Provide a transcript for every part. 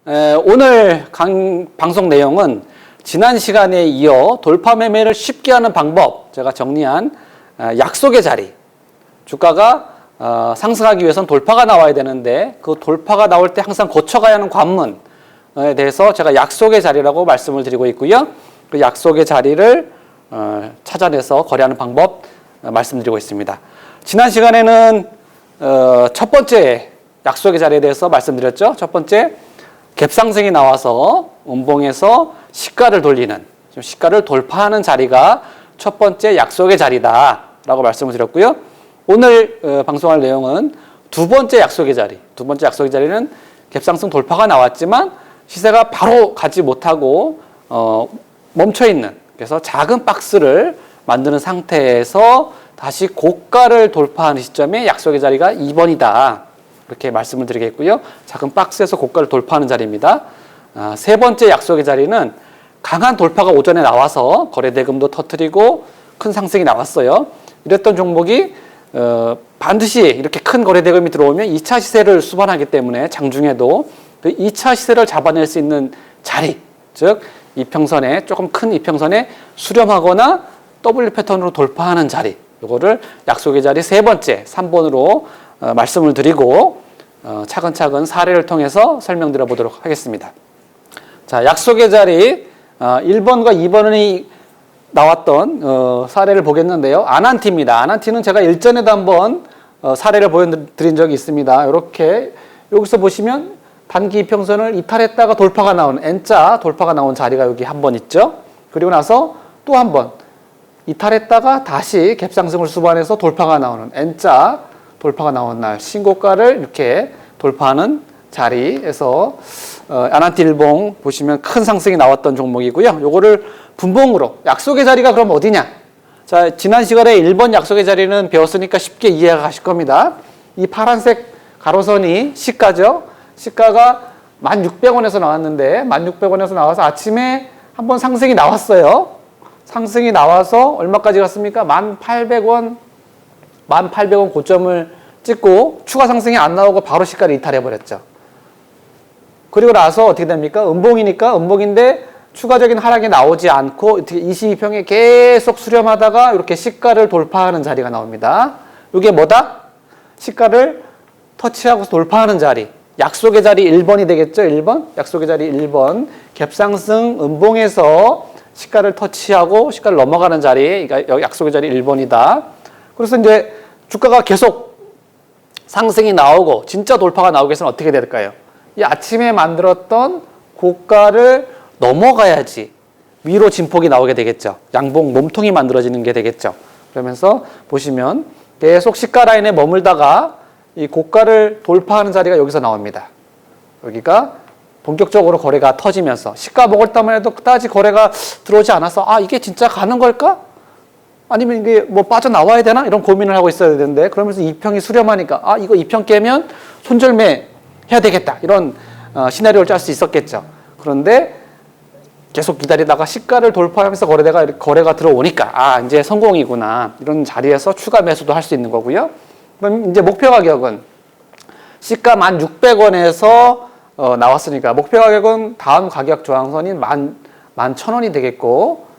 오늘 방송 내용은 지난 시간에 이어 돌파 매매를 쉽게 하는 방법, 제가 정리한 약속의 자리. 주가가 상승하기 위해서는 돌파가 나와야 되는데 그 돌파가 나올 때 항상 거쳐가야 하는 관문에 대해서 제가 약속의 자리라고 말씀을 드리고 있고요. 그 약속의 자리를 찾아내서 거래하는 방법 말씀드리고 있습니다. 지난 시간에는 첫 번째 약속의 자리에 대해서 말씀드렸죠. 첫 번째, 갭상승이 나와서 음봉에서 시가를 돌리는, 시가를 돌파하는 자리가 첫 번째 약속의 자리다 라고 말씀을 드렸고요. 오늘 방송할 내용은 두 번째 약속의 자리. 두 번째 약속의 자리는 갭상승 돌파가 나왔지만 시세가 바로 가지 못하고 멈춰있는, 그래서 작은 박스를 만드는 상태에서 다시 고가를 돌파하는 시점에 약속의 자리가 2번이다. 이렇게 말씀을 드리겠고요. 작은 박스에서 고가를 돌파하는 자리입니다. 세 번째 약속의 자리는 강한 돌파가 오전에 나와서 거래대금도 터뜨리고 큰 상승이 나왔어요. 이랬던 종목이 반드시 이렇게 큰 거래대금이 들어오면 2차 시세를 수반하기 때문에 장중에도 그 2차 시세를 잡아낼 수 있는 자리, 즉 이평선에, 조금 큰 이평선에 수렴하거나 W 패턴으로 돌파하는 자리, 이거를 약속의 자리 세 번째, 3번으로 말씀을 드리고 차근차근 사례를 통해서 설명드려 보도록 하겠습니다. 자, 약속의 자리 1번과 2번이 나왔던 사례를 보겠는데요. 아난티입니다. 아난티는 제가 일전에도 한번 사례를 보여드린 적이 있습니다. 이렇게 여기서 보시면 단기 이평선을 이탈했다가 돌파가 나오는 N자 돌파가 나온 자리가 여기 한 번 있죠. 그리고 나서 또 한 번 이탈했다가 다시 갭상승을 수반해서 돌파가 나오는 N자 돌파가 나온 날, 신고가를 이렇게 돌파하는 자리에서 아난티 일봉 보시면 큰 상승이 나왔던 종목이고요. 요거를 분봉으로, 약속의 자리가 그럼 어디냐? 자, 지난 시간에 1번 약속의 자리는 배웠으니까 쉽게 이해가 가실 겁니다. 이 파란색 가로선이 시가죠. 시가가 1,600원에서 나왔는데 1,600원에서 나와서 아침에 한번 상승이 나왔어요. 상승이 나와서 얼마까지 갔습니까? 1,800원 1,800원 고점을 찍고 추가 상승이 안 나오고 바로 시가를 이탈해버렸죠. 그리고 나서 어떻게 됩니까? 음봉이니까 음봉인데 추가적인 하락이 나오지 않고 22평에 계속 수렴하다가 이렇게 시가를 돌파하는 자리가 나옵니다. 이게 뭐다? 시가를 터치하고 돌파하는 자리. 약속의 자리 1번이 되겠죠? 1번? 약속의 자리 1번. 갭상승 음봉에서 시가를 터치하고 시가를 넘어가는 자리. 그러니까 약속의 자리 1번이다. 그래서 이제 주가가 계속 상승이 나오고 진짜 돌파가 나오기 위해서는 어떻게 될까요? 이 아침에 만들었던 고가를 넘어가야지 위로 진폭이 나오게 되겠죠. 양봉 몸통이 만들어지는 게 되겠죠. 그러면서 보시면 계속 시가 라인에 머물다가 이 고가를 돌파하는 자리가 여기서 나옵니다. 여기가 본격적으로 거래가 터지면서 시가 먹을 때만 해도 그다지 거래가 들어오지 않아서 이게 진짜 가는 걸까? 아니면 이게 뭐 빠져나와야 되나? 이런 고민을 하고 있어야 되는데, 그러면서 2평이 수렴하니까 이거 2평 깨면 손절매 해야 되겠다. 이런 시나리오를 짤 수 있었겠죠. 그런데 계속 기다리다가 시가를 돌파하면서 거래가 들어오니까 이제 성공이구나. 이런 자리에서 추가 매수도 할 수 있는 거고요. 그럼 이제 목표 가격은 시가 1,600원에서 나왔으니까 목표 가격은 다음 가격 저항선인 11,000원이 되겠고,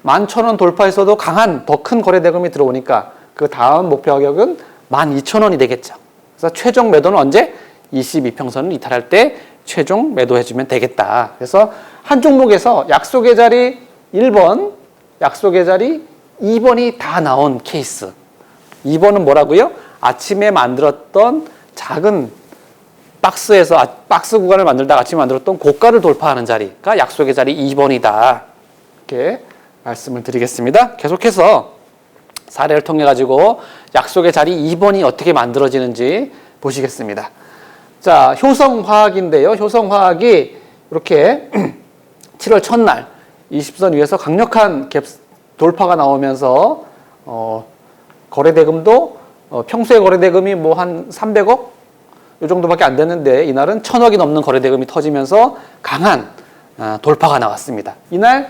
11,000원 돌파에서도 강한 더 큰 거래대금이 들어오니까 그 다음 목표 가격은 12,000원이 되겠죠. 그래서 최종 매도는 언제? 22평선을 이탈할 때 최종 매도해주면 되겠다. 그래서 한 종목에서 약속의 자리 1번, 약속의 자리 2번이 다 나온 케이스. 2번은 뭐라고요? 아침에 만들었던 작은 박스에서 박스 구간을 만들다가 아침에 만들었던 고가를 돌파하는 자리가 약속의 자리 2번이다. 이렇게 말씀을 드리겠습니다. 계속해서 사례를 통해 가지고 약속의 자리 2번이 어떻게 만들어지는지 보시겠습니다. 자, 효성화학인데요. 효성화학이 이렇게 7월 첫날 20선 위에서 강력한 갭 돌파가 나오면서 거래대금도 평소에 거래대금이 뭐 한 300억 이 정도밖에 안 됐는데 이날은 1,000억이 넘는 거래대금이 터지면서 강한 돌파가 나왔습니다. 이날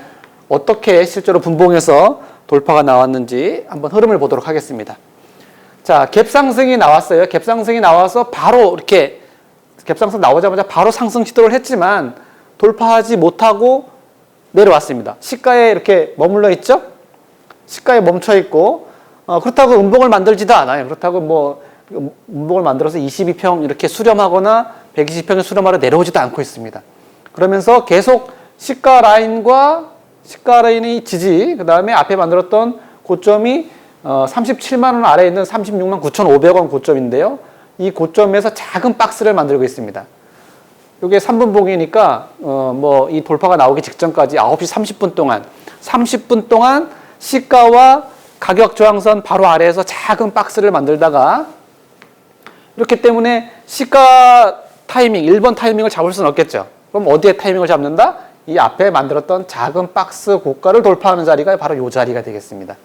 어떻게 실제로 분봉에서 돌파가 나왔는지 한번 흐름을 보도록 하겠습니다. 자, 갭상승이 나왔어요. 갭상승이 나와서 바로 이렇게 갭상승 나오자마자 바로 상승 시도를 했지만 돌파하지 못하고 내려왔습니다. 시가에 이렇게 머물러 있죠? 시가에 멈춰 있고, 그렇다고 음봉을 만들지도 않아요. 그렇다고 뭐 음봉을 만들어서 22평 이렇게 수렴하거나 120평에 수렴하러 내려오지도 않고 있습니다. 그러면서 계속 시가 라인이 지지, 그 다음에 앞에 만들었던 고점이 37만 원 아래에 있는 36만 9,500원 고점인데요. 이 고점에서 작은 박스를 만들고 있습니다. 이게 3분봉이니까 뭐 이 돌파가 나오기 직전까지 9시 30분 동안 시가와 가격 저항선 바로 아래에서 작은 박스를 만들다가, 이렇기 때문에 시가 타이밍, 1번 타이밍을 잡을 수는 없겠죠. 그럼 어디에 타이밍을 잡는다? 이 앞에 만들었던 작은 박스 고가를 돌파하는 자리가 바로 이 자리가 되겠습니다.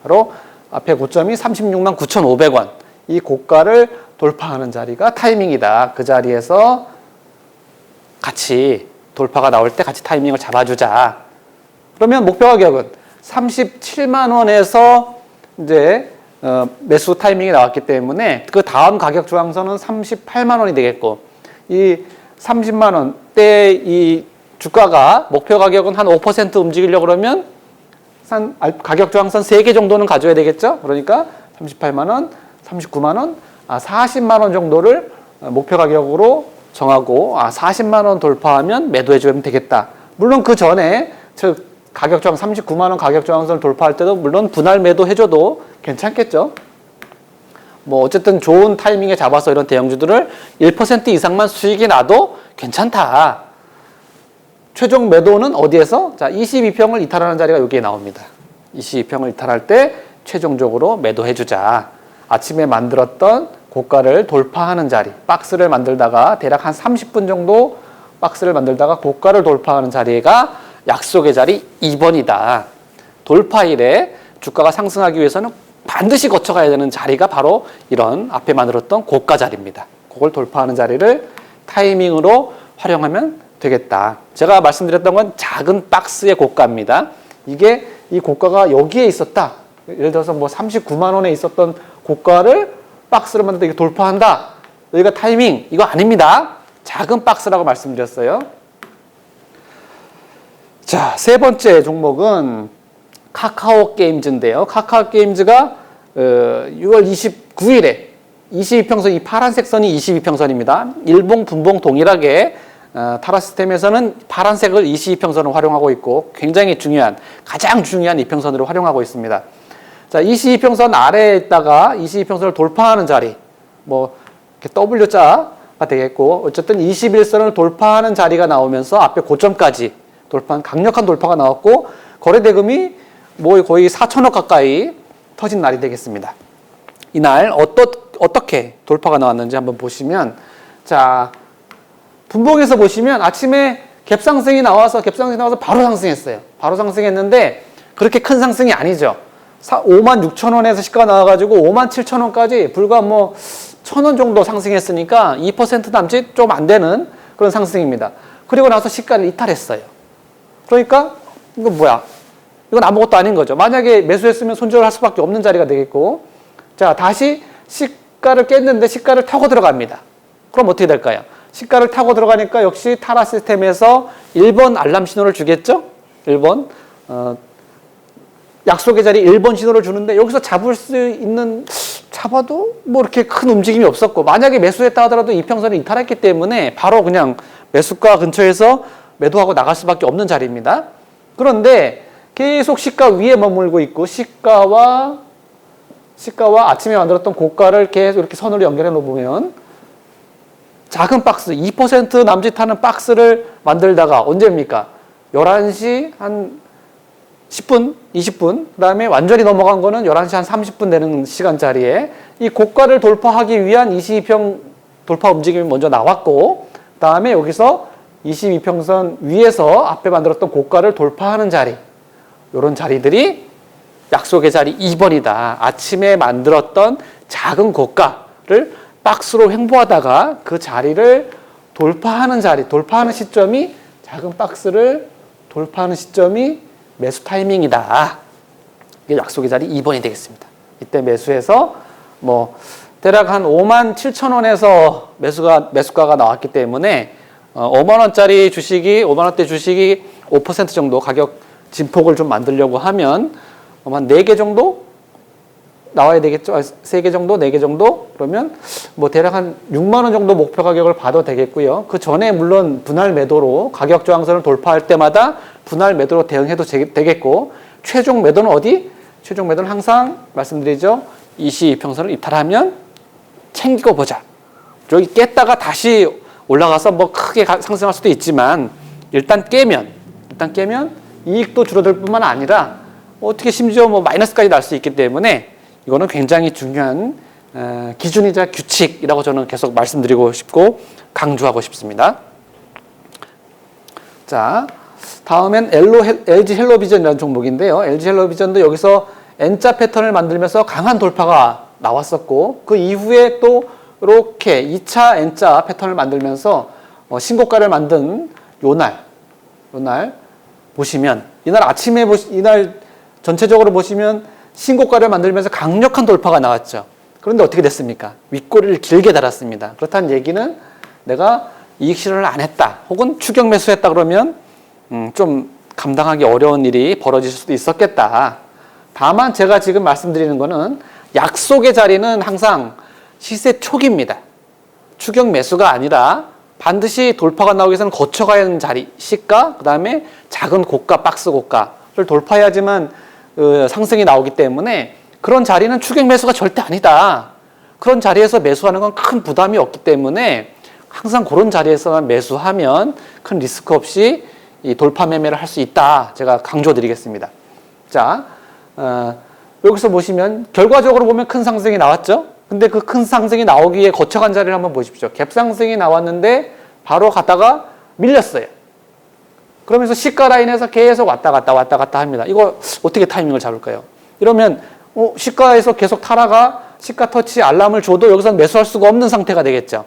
바로 앞에 고점이 36만 9,500원, 이 고가를 돌파하는 자리가 타이밍이다. 그 자리에서 같이 돌파가 나올 때 같이 타이밍을 잡아주자. 그러면 목표 가격은 37만 원에서 이제 매수 타이밍이 나왔기 때문에 그 다음 가격 저항선은 38만 원이 되겠고, 이 30만 원대 이 주가가 목표 가격은 한 5% 움직이려고 그러면 가격 저항선 3개 정도는 가져야 되겠죠? 그러니까 38만 원, 39만 원, 40만 원 정도를 목표 가격으로 정하고 40만 원 돌파하면 매도해 주면 되겠다. 물론 그 전에 즉 가격 저항 39만 원 가격 저항선을 돌파할 때도 물론 분할 매도 해줘도 괜찮겠죠. 뭐 어쨌든 좋은 타이밍에 잡아서 이런 대형주들을 1% 이상만 수익이 나도 괜찮다. 최종 매도는 어디에서? 자, 22평을 이탈하는 자리가 여기에 나옵니다. 22평을 이탈할 때 최종적으로 매도해주자. 아침에 만들었던 고가를 돌파하는 자리, 박스를 만들다가 대략 한 30분 정도 박스를 만들다가 고가를 돌파하는 자리가 약속의 자리 2번이다. 돌파일에 주가가 상승하기 위해서는 반드시 거쳐가야 되는 자리가 바로 이런 앞에 만들었던 고가 자리입니다. 그걸 돌파하는 자리를 타이밍으로 활용하면 되겠다. 제가 말씀드렸던 건 작은 박스의 고가입니다. 이게 이 고가가 여기에 있었다. 예를 들어서 뭐 39만 원에 있었던 고가를 박스로 만들다 이게 돌파한다. 여기가 타이밍, 이거 아닙니다. 작은 박스라고 말씀드렸어요. 자, 세 번째 종목은 카카오 게임즈인데요. 카카오 게임즈가 6월 29일에 22평선, 이 파란색 선이 22평선입니다. 일봉, 분봉 동일하게 타라시스템에서는 파란색을 22평선을 활용하고 있고 굉장히 중요한, 가장 중요한 이평선으로 활용하고 있습니다. 자, 22평선 아래에 있다가 22평선을 돌파하는 자리, 뭐 이렇게 W자가 되겠고, 어쨌든 21선을 돌파하는 자리가 나오면서 앞에 고점까지 돌파한 강력한 돌파가 나왔고, 거래대금이 뭐 거의 4천억 가까이 터진 날이 되겠습니다. 이날 어떻게 돌파가 나왔는지 한번 보시면, 자, 분봉에서 보시면 아침에 갭상승이 나와서 바로 상승했어요. 바로 상승했는데 그렇게 큰 상승이 아니죠. 5만 6천 원에서 시가가 나와가지고 5만 7천 원까지 불과 뭐 1,000원 정도 상승했으니까 2% 남짓 좀 안 되는 그런 상승입니다. 그리고 나서 시가를 이탈했어요. 그러니까 이거 뭐야? 이건 아무것도 아닌 거죠. 만약에 매수했으면 손절을 할 수밖에 없는 자리가 되겠고, 자, 다시 시가를 깼는데 시가를 타고 들어갑니다. 그럼 어떻게 될까요? 시가를 타고 들어가니까 역시 타라 시스템에서 1번 알람 신호를 주겠죠? 1번 약속의 자리 1번 신호를 주는데, 여기서 잡을 수 있는, 잡아도 뭐 이렇게 큰 움직임이 없었고, 만약에 매수했다 하더라도 이평선을 이탈했기 때문에 바로 그냥 매수가 근처에서 매도하고 나갈 수밖에 없는 자리입니다. 그런데 계속 시가 위에 머물고 있고, 시가와 아침에 만들었던 고가를 계속 이렇게 선으로 연결해 놓으면 작은 박스, 2% 남짓하는 박스를 만들다가 언제입니까? 11시 한 10분, 20분, 그 다음에 완전히 넘어간 거는 11시 한 30분 되는 시간짜리에 이 고가를 돌파하기 위한 22평 돌파 움직임이 먼저 나왔고, 그 다음에 여기서 22평선 위에서 앞에 만들었던 고가를 돌파하는 자리, 이런 자리들이 약속의 자리 2번이다. 아침에 만들었던 작은 고가를 박스로 횡보하다가 그 자리를 돌파하는 자리, 돌파하는 시점이, 작은 박스를 돌파하는 시점이 매수 타이밍이다. 이게 약속의 자리 2번이 되겠습니다. 이때 매수해서 뭐 대략 한 57,000원에서 매수가가 나왔기 때문에 5만 원짜리 주식이 5만 원대 주식이 5% 정도 가격 진폭을 좀 만들려고 하면 한 4개 정도 나와야 되겠죠. 3개 정도, 4개 정도? 그러면 뭐 대략 한 6만 원 정도 목표 가격을 봐도 되겠고요. 그 전에 물론 분할 매도로 가격 저항선을 돌파할 때마다 분할 매도로 대응해도 되겠고, 최종 매도는 어디? 최종 매도는 항상 말씀드리죠. 22평선을 이탈하면 챙기고 보자. 여기 깼다가 다시 올라가서 뭐 크게 상승할 수도 있지만 일단 깨면 이익도 줄어들 뿐만 아니라 어떻게 심지어 뭐 마이너스까지 날 수 있기 때문에 이거는 굉장히 중요한 기준이자 규칙이라고 저는 계속 말씀드리고 싶고 강조하고 싶습니다. 자, 다음엔 LG 헬로비전이라는 종목인데요. LG 헬로비전도 여기서 N자 패턴을 만들면서 강한 돌파가 나왔었고, 그 이후에 또 이렇게 2차 N자 패턴을 만들면서 신고가를 만든 요날 보시면, 이날 아침에 이날 전체적으로 보시면 신고가를 만들면서 강력한 돌파가 나왔죠. 그런데 어떻게 됐습니까? 윗꼬리를 길게 달았습니다. 그렇다는 얘기는 내가 이익 실현을 안 했다, 혹은 추격 매수했다 그러면 좀 감당하기 어려운 일이 벌어질 수도 있었겠다. 다만 제가 지금 말씀드리는 거는 약속의 자리는 항상 시세 초기입니다. 추격 매수가 아니라 반드시 돌파가 나오기 위해서는 거쳐가야 하는 자리, 시가, 그 다음에 작은 고가, 박스 고가를 돌파해야지만 상승이 나오기 때문에 그런 자리는 추격 매수가 절대 아니다. 그런 자리에서 매수하는 건 큰 부담이 없기 때문에 항상 그런 자리에서만 매수하면 큰 리스크 없이 이 돌파 매매를 할 수 있다. 제가 강조드리겠습니다. 자, 여기서 보시면 결과적으로 보면 큰 상승이 나왔죠. 근데 그 큰 상승이 나오기 위해 거쳐간 자리를 한번 보십시오. 갭 상승이 나왔는데 바로 갔다가 밀렸어요. 그러면서 시가 라인에서 계속 왔다 갔다 합니다. 이거 어떻게 타이밍을 잡을까요? 이러면 시가에서 계속 타다가 시가 터치 알람을 줘도 여기서 매수할 수가 없는 상태가 되겠죠.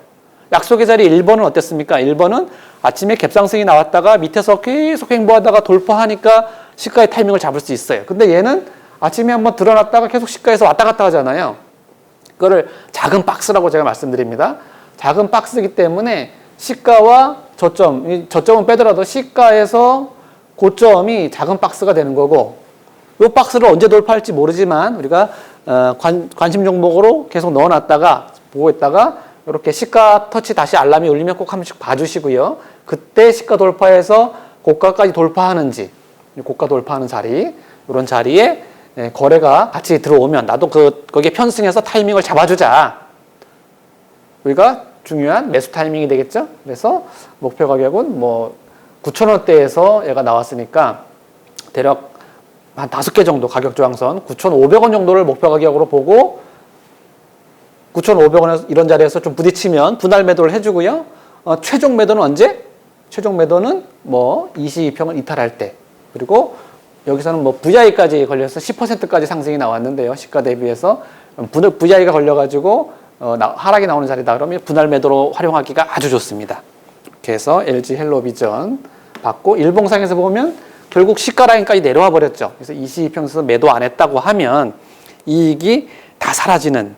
약속의 자리 1번은 어땠습니까? 1번은 아침에 갭상승이 나왔다가 밑에서 계속 횡보하다가 돌파하니까 시가의 타이밍을 잡을 수 있어요. 근데 얘는 아침에 한번 드러났다가 계속 시가에서 왔다 갔다 하잖아요. 그거를 작은 박스라고 제가 말씀드립니다. 작은 박스이기 때문에 시가와 저점은 빼더라도 시가에서 고점이 작은 박스가 되는 거고, 이 박스를 언제 돌파할지 모르지만 우리가 관심 종목으로 계속 넣어놨다가 보고 있다가 이렇게 시가 터치 다시 알람이 울리면 꼭 한 번씩 봐주시고요. 그때 시가 돌파해서 고가까지 돌파하는지, 고가 돌파하는 자리, 이런 자리에 거래가 같이 들어오면 나도 거기에 편승해서 타이밍을 잡아주자. 우리가 중요한 매수 타이밍이 되겠죠. 그래서 목표 가격은 뭐 9,000원대에서 얘가 나왔으니까 대략 한 5개 정도 가격 저항선 9,500원 정도를 목표 가격으로 보고 9,500원에서 이런 자리에서 좀 부딪히면 분할 매도를 해주고요. 최종 매도는 언제? 최종 매도는 뭐 22평을 이탈할 때, 그리고 여기서는 뭐 VI까지 걸려서 10%까지 상승이 나왔는데요. 시가 대비해서 VI가 걸려가지고 하락이 나오는 자리다 그러면 분할 매도로 활용하기가 아주 좋습니다. 이렇게 해서 LG 헬로비전 받고, 일봉상에서 보면 결국 시가 라인까지 내려와 버렸죠. 그래서 22평에서 매도 안 했다고 하면 이익이 다 사라지는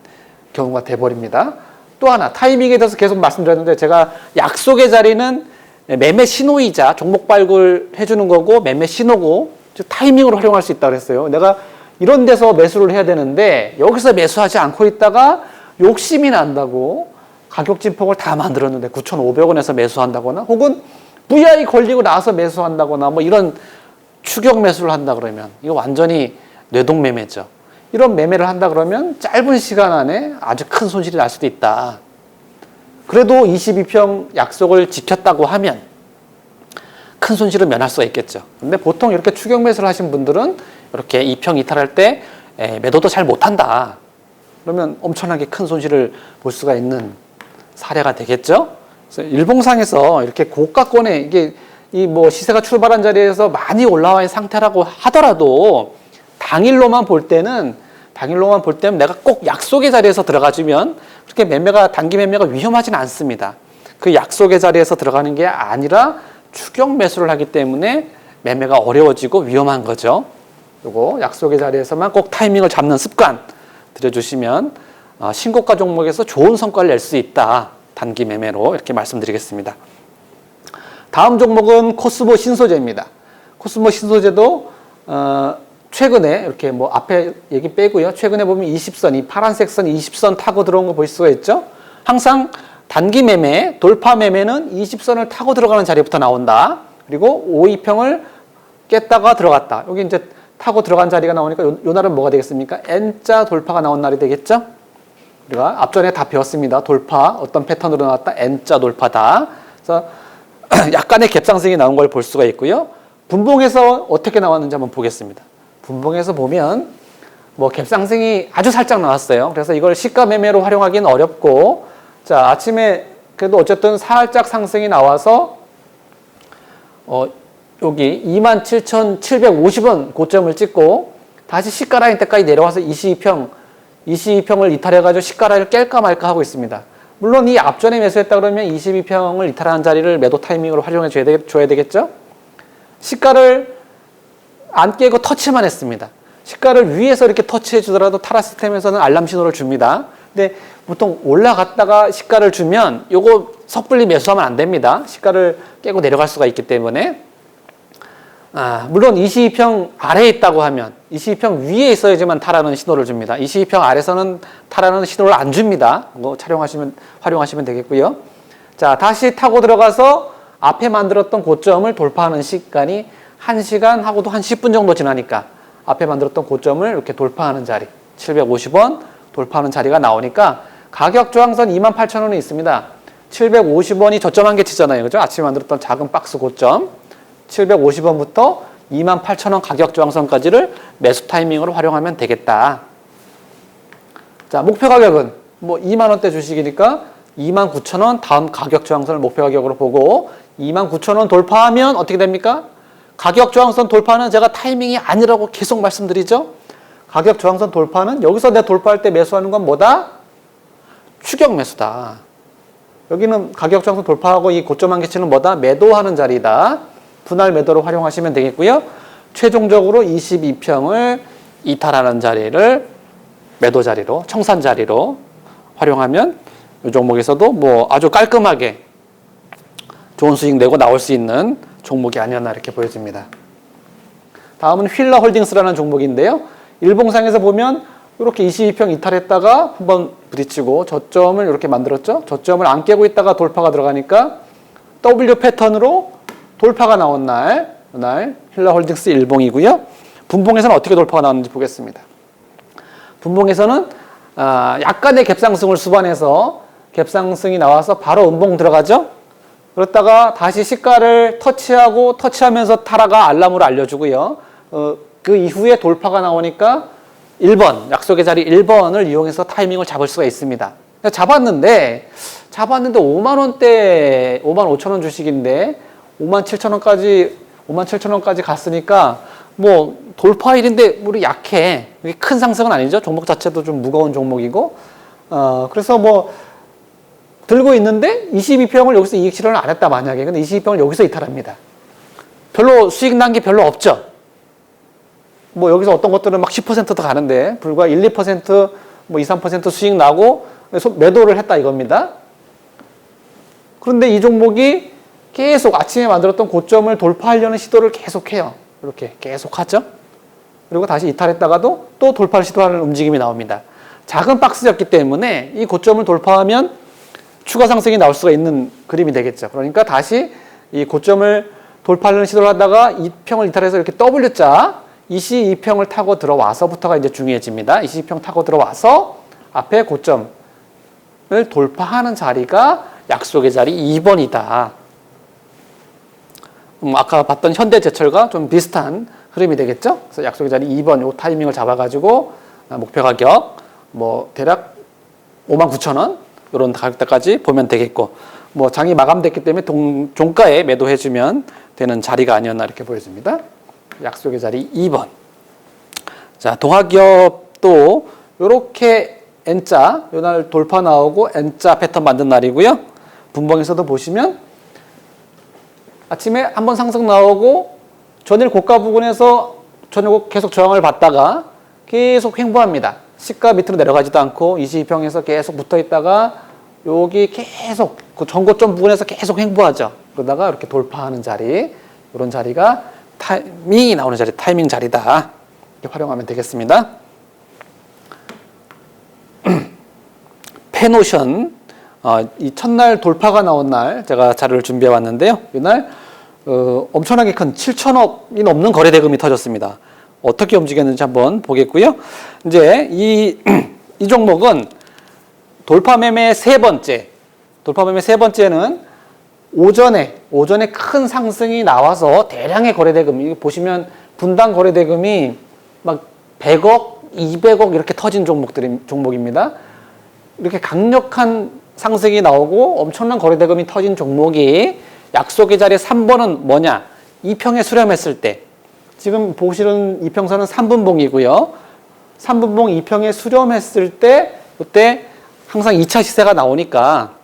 경우가 돼버립니다. 또 하나 타이밍에 대해서 계속 말씀드렸는데, 제가 약속의 자리는 매매 신호이자 종목 발굴해 주는 거고 매매 신호고, 즉 타이밍으로 활용할 수 있다고 그랬어요. 내가 이런 데서 매수를 해야 되는데 여기서 매수하지 않고 있다가 욕심이 난다고 가격 진폭을 다 만들었는데 9,500원에서 매수한다거나, 혹은 VI 걸리고 나서 매수한다거나, 뭐 이런 추격 매수를 한다 그러면 이거 완전히 뇌동매매죠. 이런 매매를 한다 그러면 짧은 시간 안에 아주 큰 손실이 날 수도 있다. 그래도 22평 약속을 지켰다고 하면 큰 손실을 면할 수가 있겠죠. 근데 보통 이렇게 추격 매수를 하신 분들은 이렇게 2평 이탈할 때 매도도 잘 못한다. 그러면 엄청나게 큰 손실을 볼 수가 있는 사례가 되겠죠. 그래서 일봉상에서 이렇게 고가권에 이게 이 뭐 시세가 출발한 자리에서 많이 올라와 있는 상태라고 하더라도 당일로만 볼 때는 내가 꼭 약속의 자리에서 들어가주면 그렇게 단기 매매가 위험하지는 않습니다. 그 약속의 자리에서 들어가는 게 아니라 추격 매수를 하기 때문에 매매가 어려워지고 위험한 거죠. 그리고 약속의 자리에서만 꼭 타이밍을 잡는 습관 들여주시면 신고가 종목에서 좋은 성과를 낼 수 있다. 단기 매매로 이렇게 말씀드리겠습니다. 다음 종목은 코스모 신소재입니다. 코스모 신소재도 최근에 이렇게 뭐 앞에 얘기 빼고요. 최근에 보면 20선, 이 파란색 선 20선 타고 들어온 거 볼 수가 있죠. 항상 단기 매매, 돌파 매매는 20선을 타고 들어가는 자리부터 나온다. 그리고 5위평을 깼다가 들어갔다. 여기 이제 타고 들어간 자리가 나오니까 요 날은 뭐가 되겠습니까? N자 돌파가 나온 날이 되겠죠? 우리가 앞전에 다 배웠습니다. 돌파, 어떤 패턴으로 나왔다? N자 돌파다. 그래서 약간의 갭상승이 나온 걸 볼 수가 있고요. 분봉에서 어떻게 나왔는지 한번 보겠습니다. 분봉에서 보면 뭐 갭상승이 아주 살짝 나왔어요. 그래서 이걸 시가 매매로 활용하기는 어렵고, 자, 아침에 그래도 어쨌든 살짝 상승이 나와서 여기 27,750원 고점을 찍고 다시 시가 라인 때까지 내려와서 22평을 이탈해가지고 시가 라인을 깰까 말까 하고 있습니다. 물론 이 앞전에 매수했다 그러면 22평을 이탈하는 자리를 매도 타이밍으로 활용해 줘야 되겠죠? 시가를 안 깨고 터치만 했습니다. 시가를 위에서 이렇게 터치해 주더라도 타라 시스템에서는 알람 신호를 줍니다. 근데 보통 올라갔다가 시가를 주면 요거 섣불리 매수하면 안 됩니다. 시가를 깨고 내려갈 수가 있기 때문에. 물론 22평 아래에 있다고 하면 22평 위에 있어야지만 타라는 신호를 줍니다. 22평 아래서는 타라는 신호를 안 줍니다. 그거 활용하시면 되겠고요. 자, 다시 타고 들어가서 앞에 만들었던 고점을 돌파하는 시간이 1시간 하고도 한 10분 정도 지나니까 앞에 만들었던 고점을 이렇게 돌파하는 자리, 750원 돌파하는 자리가 나오니까 가격 저항선 28,000원이 있습니다. 750원이 저점 한 개 치잖아요. 그죠? 아침에 만들었던 작은 박스 고점 750원부터 28,000원 가격 저항선까지를 매수 타이밍으로 활용하면 되겠다. 자, 목표 가격은 뭐 2만원대 주식이니까 29,000원 다음 가격 저항선을 목표 가격으로 보고 29,000원 돌파하면 어떻게 됩니까? 가격 저항선 돌파는 제가 타이밍이 아니라고 계속 말씀드리죠. 가격 저항선 돌파는 여기서 내가 돌파할 때 매수하는 건 뭐다? 추격 매수다. 여기는 가격 저항선 돌파하고 이 고점 한계치는 뭐다? 매도하는 자리다. 분할 매도로 활용하시면 되겠고요. 최종적으로 22평을 이탈하는 자리를 매도 자리로, 청산 자리로 활용하면 이 종목에서도 뭐 아주 깔끔하게 좋은 수익 내고 나올 수 있는 종목이 아니었나 이렇게 보여집니다. 다음은 휠러 홀딩스라는 종목인데요. 일봉상에서 보면 이렇게 22평 이탈했다가 한번 부딪히고 저점을 이렇게 만들었죠. 저점을 안 깨고 있다가 돌파가 들어가니까 W 패턴으로 돌파가 나온 날 휠러 홀딩스 일봉이고요. 분봉에서는 어떻게 돌파가 나왔는지 보겠습니다. 분봉에서는 약간의 갭상승을 수반해서 갭상승이 나와서 바로 음봉 들어가죠. 그렇다가 다시 시가를 터치하면서 타라가 알람으로 알려주고요. 그 이후에 돌파가 나오니까 1번, 약속의 자리 1번을 이용해서 타이밍을 잡을 수가 있습니다. 잡았는데 5만원대, 55,000원 주식인데 57,000원까지 갔으니까 뭐 돌파일인데 우리 약해. 이게 큰 상승은 아니죠. 종목 자체도 좀 무거운 종목이고. 그래서 뭐 들고 있는데 22평을 여기서 이익 실현을 안 했다 만약에. 근데 22평을 여기서 이탈합니다. 별로 수익 난 게 별로 없죠. 뭐 여기서 어떤 것들은 막 10%도 가는데 불과 1, 2%, 뭐 2, 3% 수익 나고 매도를 했다 이겁니다. 그런데 이 종목이 계속 아침에 만들었던 고점을 돌파하려는 시도를 계속해요. 이렇게 계속 하죠. 그리고 다시 이탈했다가도 또 돌파를 시도하는 움직임이 나옵니다. 작은 박스였기 때문에 이 고점을 돌파하면 추가 상승이 나올 수가 있는 그림이 되겠죠. 그러니까 다시 이 고점을 돌파하려는 시도를 하다가 2평을 이탈해서 이렇게 W자 22평을 타고 들어와서부터가 이제 중요해집니다. 22평 타고 들어와서 앞에 고점을 돌파하는 자리가 약속의 자리 2번이다. 아까 봤던 현대제철과 좀 비슷한 흐름이 되겠죠. 그래서 약속의 자리 2번 요 타이밍을 잡아가지고 목표 가격 뭐 대략 59,000원 이런 가격대까지 보면 되겠고, 뭐 장이 마감됐기 때문에 종가에 매도해주면 되는 자리가 아니었나 이렇게 보여집니다. 약속의 자리 2번. 자, 동학기업도 이렇게 N자, 요 날 돌파 나오고 N자 패턴 만든 날이고요. 분봉에서도 보시면 아침에 한번 상승 나오고 전일 고가 부근에서 저녁 계속 저항을 받다가 계속 횡보합니다. 시가 밑으로 내려가지도 않고 22평에서 계속 붙어 있다가 여기 계속 그 전고점 부근에서 계속 횡보하죠. 그러다가 이렇게 돌파하는 자리, 이런 자리가 타이밍이 나오는 자리, 타이밍 자리다. 이렇게 활용하면 되겠습니다. 펜오션, 이 첫날 돌파가 나온 날 제가 자료를 준비해 왔는데요. 이날 엄청나게 큰 7천억이 넘는 거래 대금이 터졌습니다. 어떻게 움직였는지 한번 보겠고요. 이제 이 종목은 돌파 매매 세 번째는 오전에 큰 상승이 나와서 대량의 거래 대금, 보시면 분당 거래 대금이 막 100억, 200억 이렇게 터진 종목입니다. 이렇게 강력한 상승이 나오고 엄청난 거래 대금이 터진 종목이 약속의 자리 3번은 뭐냐? 이평에 수렴했을 때, 지금 보시는 이평선은 3분봉이고요. 3분봉 2평에 수렴했을 때, 이때 항상 2차 시세가 나오니까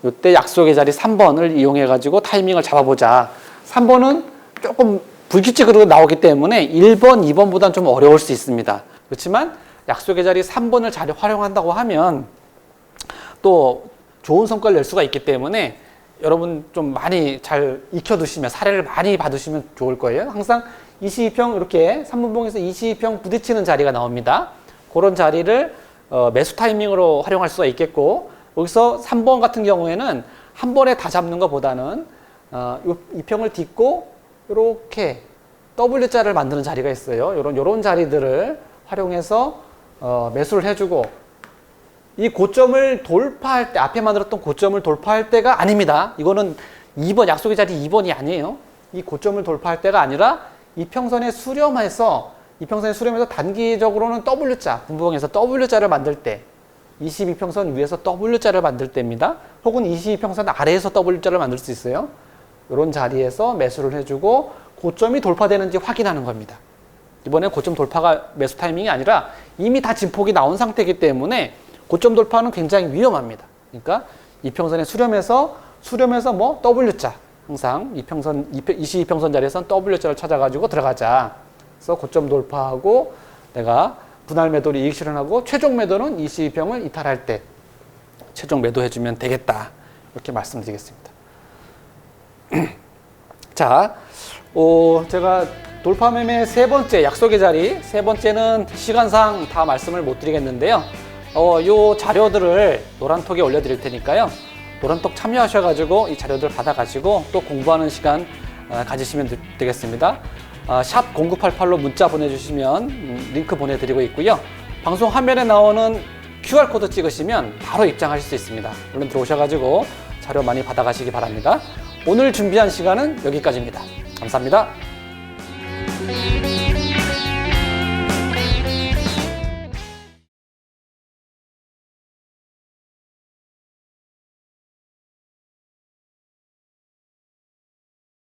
이때 약속의 자리 3번을 이용해 가지고 타이밍을 잡아보자. 3번은 조금 불규칙으로 나오기 때문에 1번, 2번보다는 좀 어려울 수 있습니다. 그렇지만 약속의 자리 3번을 잘 활용한다고 하면 또 좋은 성과를 낼 수가 있기 때문에 여러분 좀 많이 잘 익혀두시면, 사례를 많이 받으시면 좋을 거예요. 항상 22평 이렇게 3분봉에서 22평 부딪히는 자리가 나옵니다. 그런 자리를 매수 타이밍으로 활용할 수가 있겠고, 여기서 3번 같은 경우에는 한 번에 다 잡는 것보다는 이 평을 딛고 이렇게 W자를 만드는 자리가 있어요. 요런 자리들을 활용해서 매수를 해주고, 이 고점을 돌파할 때, 앞에 만들었던 고점을 돌파할 때가 아닙니다. 이거는 2번, 약속의 자리 2번이 아니에요. 이 고점을 돌파할 때가 아니라 이평선에 수렴해서 단기적으로는 W자, 분봉에서 W자를 만들 때, 22평선 위에서 W자를 만들 때입니다. 혹은 22평선 아래에서 W자를 만들 수 있어요. 이런 자리에서 매수를 해주고 고점이 돌파되는지 확인하는 겁니다. 이번에 고점 돌파가 매수 타이밍이 아니라 이미 다 진폭이 나온 상태이기 때문에 고점 돌파는 굉장히 위험합니다. 그러니까 이평선에 수렴해서 뭐 W자, 항상 22평선 자리에선 W자를 찾아가지고 들어가자. 그래서 고점 돌파하고 내가 분할 매도를 이익 실현하고 최종 매도는 22평을 이탈할 때 최종 매도해주면 되겠다. 이렇게 말씀드리겠습니다. 자, 제가 돌파 매매 세 번째, 약속의 자리 세 번째는 시간상 다 말씀을 못 드리겠는데요. 요 자료들을 노란톡에 올려드릴 테니까요. 노란톡 참여하셔가지고 이 자료들 받아가시고 또 공부하는 시간 가지시면 되겠습니다. 샵 0988로 문자 보내주시면 링크 보내드리고 있고요. 방송 화면에 나오는 QR코드 찍으시면 바로 입장하실 수 있습니다. 얼른 들어오셔가지고 자료 많이 받아가시기 바랍니다. 오늘 준비한 시간은 여기까지입니다. 감사합니다.